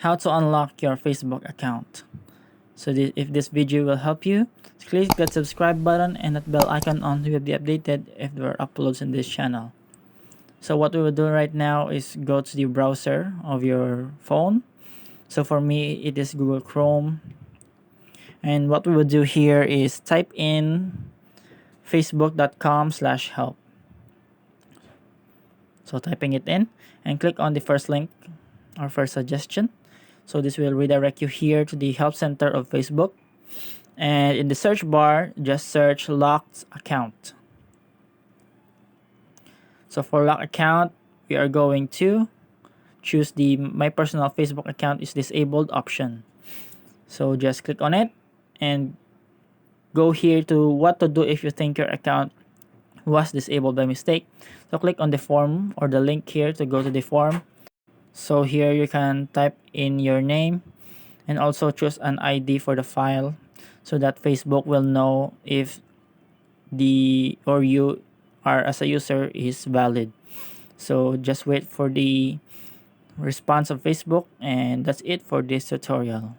how to unlock your Facebook account. So if this video will help you, click that subscribe button and that bell icon on to be updated if there are uploads in this channel. So what we will do right now is go to the browser of your phone. So for me, it is Google Chrome. And what we will do here is type in facebook.com/help. So typing it in and click on the first link or first suggestion. So this will redirect you here to the help center of Facebook. And in the search bar, just search locked account. So for locked account, we are going to choose the my personal Facebook account is disabled option. So just click on it and go here to what to do if you think your account was disabled by mistake. So click on the form or the link here to go to the form. So here you can type in your name and also choose an ID for the file so that Facebook will know if the or you are as a user is valid. So just wait for the response of Facebook, and that's it for this tutorial.